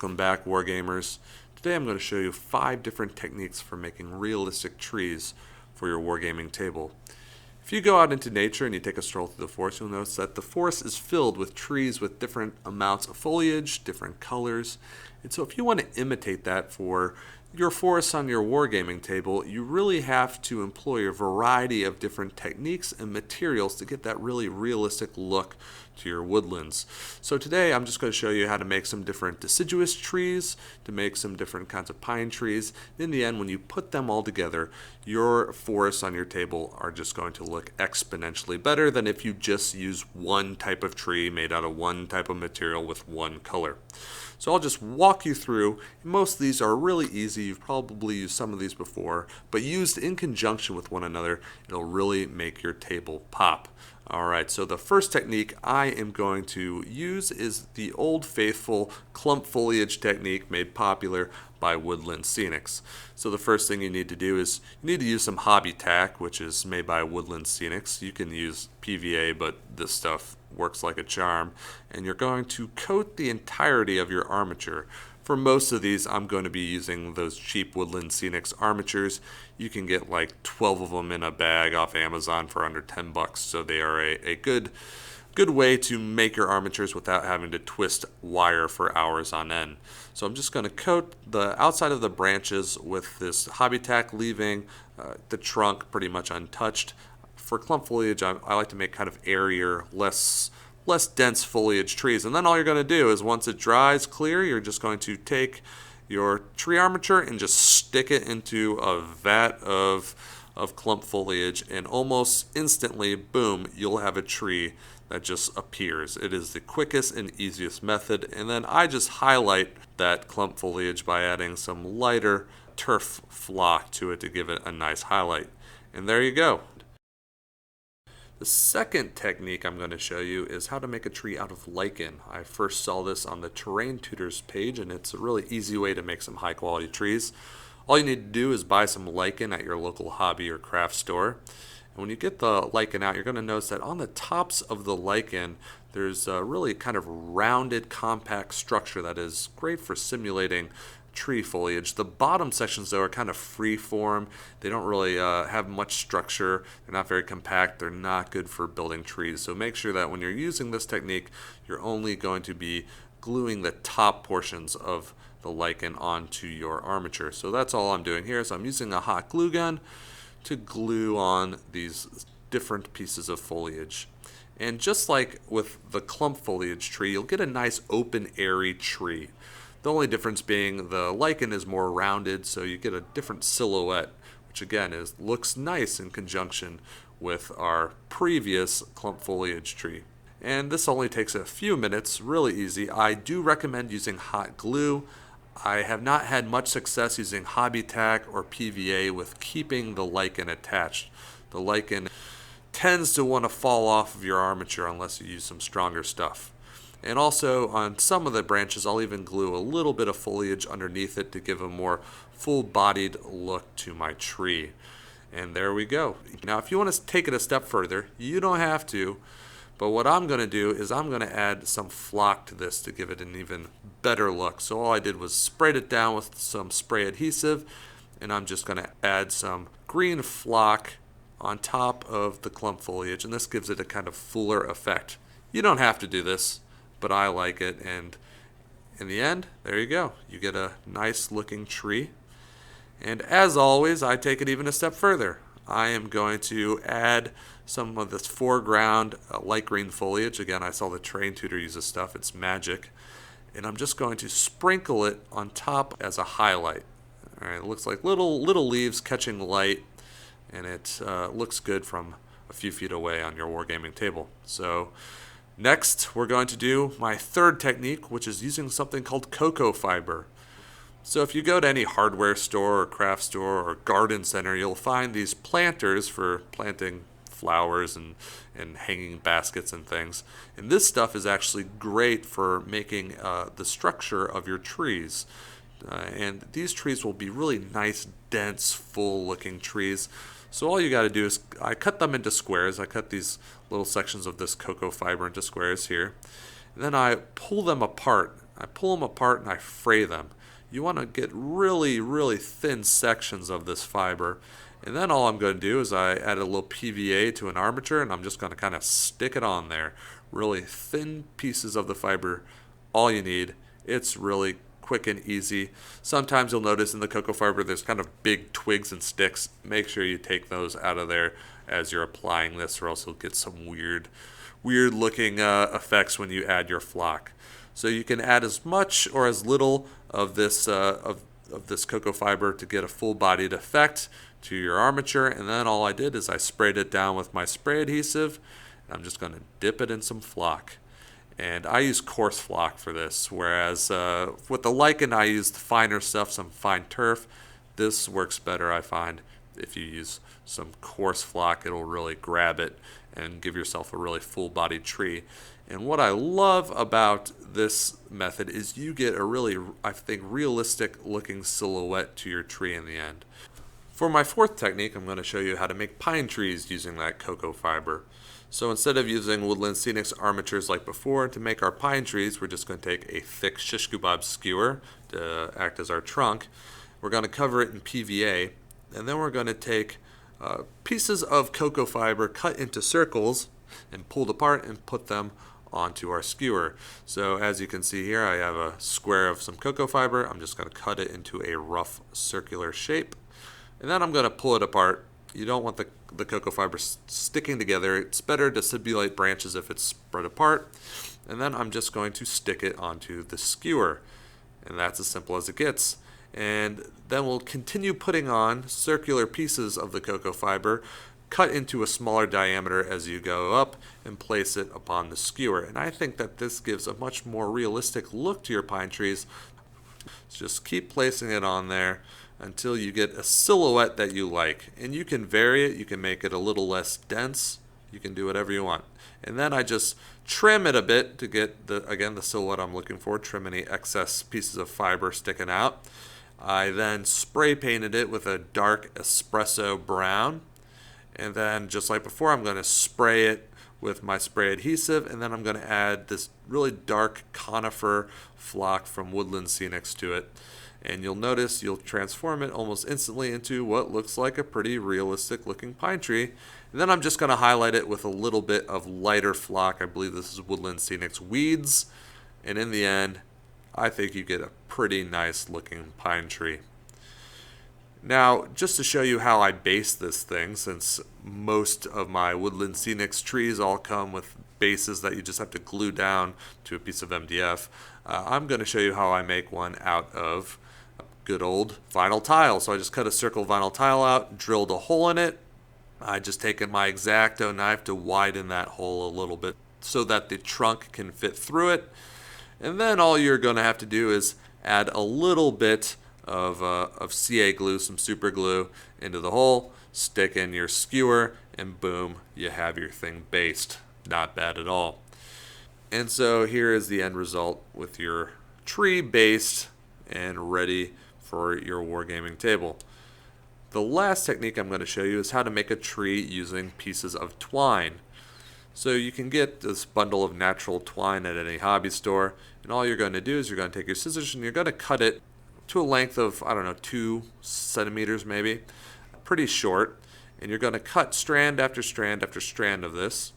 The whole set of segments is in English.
Welcome back, Wargamers. Today I'm going to show you 5 different techniques for making realistic trees for your Wargaming table. If you go out into nature and you take a stroll through the forest, you'll notice that the forest is filled with trees with different amounts of foliage, different colors. And so if you want to imitate that for your forest on your Wargaming table, you really have to employ a variety of different techniques and materials to get that really realistic look to your woodlands. So today I'm just going to show you how to make some different deciduous trees, to make some different kinds of pine trees. In the end, when you put them all together, your forests on your table are just going to look exponentially better than if you just use one type of tree made out of one type of material with one color. So I'll just walk you through. Most of these are really easy. You've probably used some of these before, but used in conjunction with one another, it'll really make your table pop. Alright, so the first technique I am going to use is the old faithful clump foliage technique made popular by Woodland Scenics. So the first thing you need to do is you need to use some Hob-e tack, which is made by Woodland Scenics. You can use PVA, but this stuff works like a charm. And you're going to coat the entirety of your armature. For most of these, I'm going to be using those cheap Woodland Scenics armatures. You can get like 12 of them in a bag off Amazon for under 10 bucks. So they are a good way to make your armatures without having to twist wire for hours on end. So I'm just going to coat the outside of the branches with this Hob-e tack, leaving the trunk pretty much untouched. For clump foliage, I like to make kind of airier, less dense foliage trees. And then all you're going to do is once it dries clear, you're just going to take your tree armature and just stick it into a vat of clump foliage, and almost instantly, boom, you'll have a tree that just appears. It is the quickest and easiest method. And then I just highlight that clump foliage by adding some lighter turf flock to it to give it a nice highlight. And there you go. The second technique I'm going to show you is how to make a tree out of lichen. I first saw this on the Terrain Tutors page, and it's a really easy way to make some high quality trees. All you need to do is buy some lichen at your local hobby or craft store. And when you get the lichen out, you're going to notice that on the tops of the lichen, there's a really kind of rounded, compact structure that is great for simulating tree foliage. The bottom sections, though, are kind of free form. They don't really have much structure. They're not very compact. They're not good for building trees. So make sure that when you're using this technique, you're only going to be gluing the top portions of the lichen onto your armature. So that's all I'm doing here. So I'm using a hot glue gun to glue on these different pieces of foliage. And just like with the clump foliage tree, you'll get a nice open, airy tree. The only difference being the lichen is more rounded, so you get a different silhouette, which again looks nice in conjunction with our previous clump foliage tree. And this only takes a few minutes, really easy. I do recommend using hot glue. I have not had much success using Hob-e tack or PVA with keeping the lichen attached. The lichen tends to want to fall off of your armature unless you use some stronger stuff. And also on some of the branches, I'll even glue a little bit of foliage underneath it to give a more full-bodied look to my tree. And there we go. Now if you want to take it a step further, you don't have to, but what I'm going to do is I'm going to add some flock to this to give it an even better look. So all I did was sprayed it down with some spray adhesive, and I'm just going to add some green flock on top of the clump foliage, and this gives it a kind of fuller effect. You don't have to do this, but I like it, and in the end, there you go. You get a nice looking tree. And as always, I take it even a step further. I am going to add some of this foreground light green foliage. Again, I saw the Terrain Tutor use this stuff. It's magic. And I'm just going to sprinkle it on top as a highlight. All right, it looks like little leaves catching light, and it looks good from a few feet away on your Wargaming table. So next, we're going to do my third technique, which is using something called Coco Fiber. So if you go to any hardware store or craft store or garden center, you'll find these planters for planting flowers and hanging baskets and things. And this stuff is actually great for making the structure of your trees. And these trees will be really nice, dense, full-looking trees. So all you got to do is, I cut them into squares. I cut these little sections of this Coco Fiber into squares here. And then I pull them apart. I pull them apart and I fray them. You want to get really, really thin sections of this fiber. And then all I'm going to do is I add a little PVA to an armature, and I'm just going to kind of stick it on there. Really thin pieces of the fiber, all you need. It's really quick and easy. Sometimes you'll notice in the cocoa fiber there's kind of big twigs and sticks. Make sure you take those out of there as you're applying this, or else you'll get some weird looking effects when you add your flock. So you can add as much or as little of this cocoa fiber to get a full-bodied effect to your armature. And then all I did is I sprayed it down with my spray adhesive. And I'm just going to dip it in some flock. And I use coarse flock for this, whereas with the lichen I use the finer stuff, some fine turf. This works better, I find. If you use some coarse flock, it'll really grab it and give yourself a really full-bodied tree. And what I love about this method is you get a really, I think, realistic-looking silhouette to your tree in the end. For my fourth technique, I'm going to show you how to make pine trees using that cocoa fiber. So instead of using Woodland Scenics armatures like before to make our pine trees, we're just going to take a thick shish kebab skewer to act as our trunk. We're going to cover it in PVA, and then we're going to take pieces of cocoa fiber cut into circles and pulled apart and put them onto our skewer. So as you can see here, I have a square of some cocoa fiber. I'm just going to cut it into a rough circular shape, and then I'm going to pull it apart. You don't want the cocoa fiber sticking together. It's better to simulate branches if it's spread apart. And then I'm just going to stick it onto the skewer. And that's as simple as it gets. And then we'll continue putting on circular pieces of the cocoa fiber, cut into a smaller diameter as you go up, and place it upon the skewer. And I think that this gives a much more realistic look to your pine trees. So just keep placing it on there until you get a silhouette that you like. And you can vary it, you can make it a little less dense, you can do whatever you want. And then I just trim it a bit to get, the silhouette I'm looking for, trim any excess pieces of fiber sticking out. I then spray painted it with a dark espresso brown. And then just like before, I'm going to spray it with my spray adhesive, and then I'm going to add this really dark conifer flock from Woodland Scenics to it. And you'll notice you'll transform it almost instantly into what looks like a pretty realistic looking pine tree. And then I'm just going to highlight it with a little bit of lighter flock. I believe this is Woodland Scenics Weeds. And in the end, I think you get a pretty nice looking pine tree. Now, just to show you how I base this thing, since most of my Woodland Scenics trees all come with bases that you just have to glue down to a piece of MDF, I'm going to show you how I make one out of good old vinyl tile. So I just cut a circle vinyl tile out, drilled a hole in it. I just taken my X-Acto knife to widen that hole a little bit so that the trunk can fit through it. And then all you're going to have to do is add a little bit of CA glue, some super glue, into the hole, stick in your skewer, and boom, you have your thing based. Not bad at all. And so here is the end result with your tree based and ready for your wargaming table. The last technique I'm going to show you is how to make a tree using pieces of twine. So you can get this bundle of natural twine at any hobby store, and all you're going to do is you're going to take your scissors and you're going to cut it to a length of, 2 centimeters maybe, pretty short, and you're going to cut strand after strand after strand of this.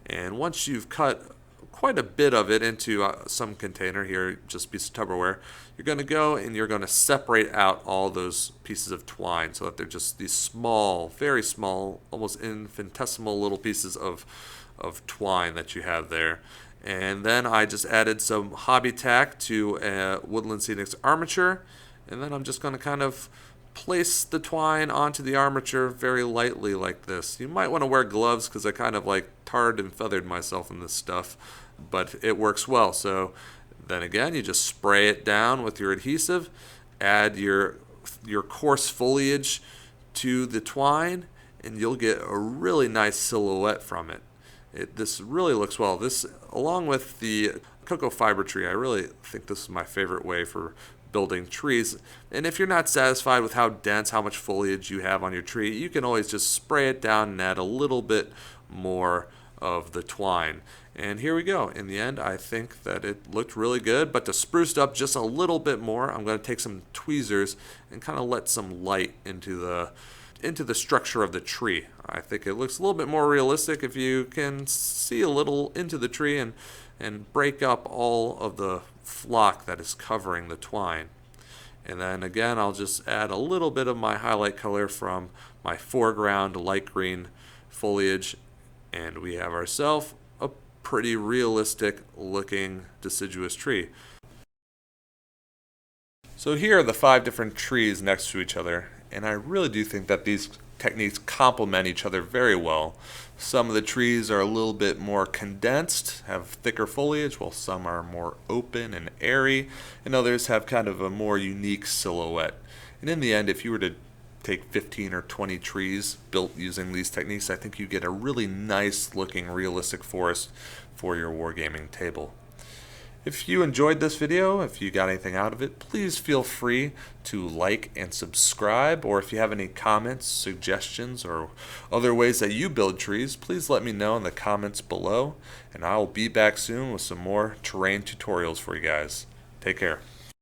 And once you've cut quite a bit of it into some container here, just a piece of Tupperware, you're going to go and you're going to separate out all those pieces of twine so that they're just these small, very small, almost infinitesimal little pieces of twine that you have there. And then I just added some Hob-e tack to a Woodland Scenics armature, and then I'm just going to kind of place the twine onto the armature very lightly like this. You might want to wear gloves because I kind of like tarred and feathered myself in this stuff, but it works well. So then again, you just spray it down with your adhesive, add your coarse foliage to the twine, and you'll get a really nice silhouette from it. This really looks well. This, along with the cocoa fiber tree, I really think this is my favorite way for building trees. And if you're not satisfied with how dense, how much foliage you have on your tree, you can always just spray it down and add a little bit more of the twine. And here we go. In the end, I think that it looked really good, but to spruce it up just a little bit more, I'm going to take some tweezers and kind of let some light into the structure of the tree. I think it looks a little bit more realistic if you can see a little into the tree and break up all of the flock that is covering the twine. And then again, I'll just add a little bit of my highlight color from my foreground light green foliage, and we have ourselves a pretty realistic looking deciduous tree. So here are the 5 different trees next to each other, and I really do think that these techniques complement each other very well. Some of the trees are a little bit more condensed, have thicker foliage, while some are more open and airy, and others have kind of a more unique silhouette. And in the end, if you were to take 15 or 20 trees built using these techniques, I think you get a really nice looking realistic forest for your wargaming table. If you enjoyed this video, if you got anything out of it, please feel free to like and subscribe, or if you have any comments, suggestions, or other ways that you build trees, please let me know in the comments below, and I will be back soon with some more terrain tutorials for you guys. Take care.